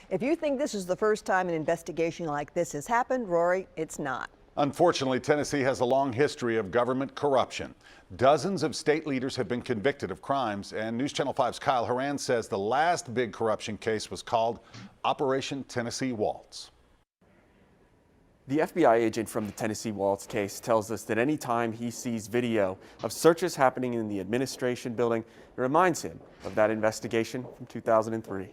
If you think this is the first time an investigation like this has happened, Rory, it's not. Unfortunately, Tennessee has a long history of government corruption. Dozens of state leaders have been convicted of crimes, and News Channel 5's Kyle Horan says the last big corruption case was called Operation Tennessee Waltz. The FBI agent from the Tennessee Waltz case tells us that any time he sees video of searches happening in the administration building, it reminds him of that investigation from 2003.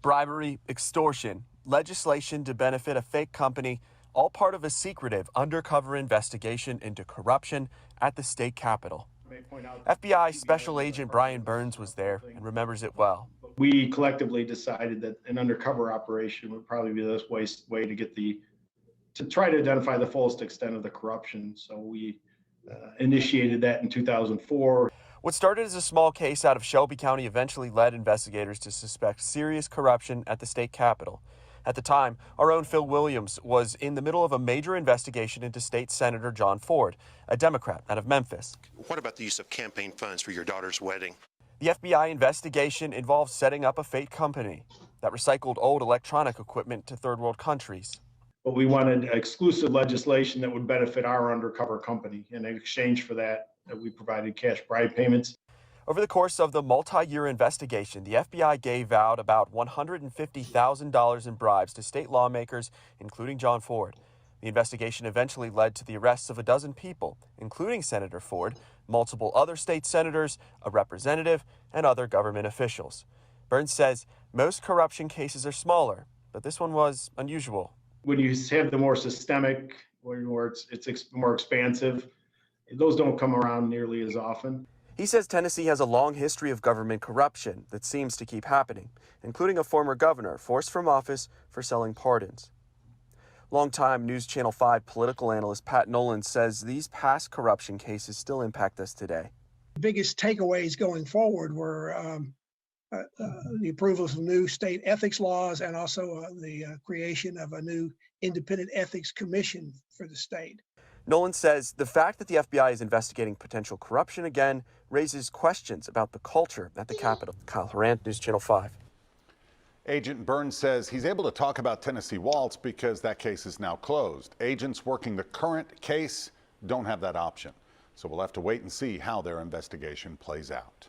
Bribery, extortion, legislation to benefit a fake company, all part of a secretive undercover investigation into corruption at the state capitol. FBI Special Agent Brian Burns was there and remembers it well. We collectively decided that an undercover operation would probably be the best way to try to identify the fullest extent of the corruption. So we initiated that in 2004. What started as a small case out of Shelby County eventually led investigators to suspect serious corruption at the state capitol. At the time, our own Phil Williams was in the middle of a major investigation into State Senator John Ford, a Democrat out of Memphis. What about the use of campaign funds for your daughter's wedding? The FBI investigation involved setting up a fake company that recycled old electronic equipment to third world countries. But we wanted exclusive legislation that would benefit our undercover company. And in exchange for that, we provided cash bribe payments. Over the course of the multi-year investigation, the FBI gave out about $150,000 in bribes to state lawmakers, including John Ford. The investigation eventually led to the arrests of a dozen people, including Senator Ford, multiple other state senators, a representative, and other government officials. Burns says most corruption cases are smaller, but this one was unusual. When you have the more systemic, where it's more expansive, those don't come around nearly as often. He says Tennessee has a long history of government corruption that seems to keep happening, including a former governor forced from office for selling pardons. Longtime News Channel 5 political analyst Pat Nolan says these past corruption cases still impact us today. The biggest takeaways going forward were the approval of new state ethics laws and also the creation of a new independent ethics commission for the state. Nolan says the fact that the FBI is investigating potential corruption again raises questions about the culture at the Capitol. Kyle Horan, News Channel 5. Agent Burns says he's able to talk about Tennessee Waltz because that case is now closed. Agents working the current case don't have that option. So we'll have to wait and see how their investigation plays out.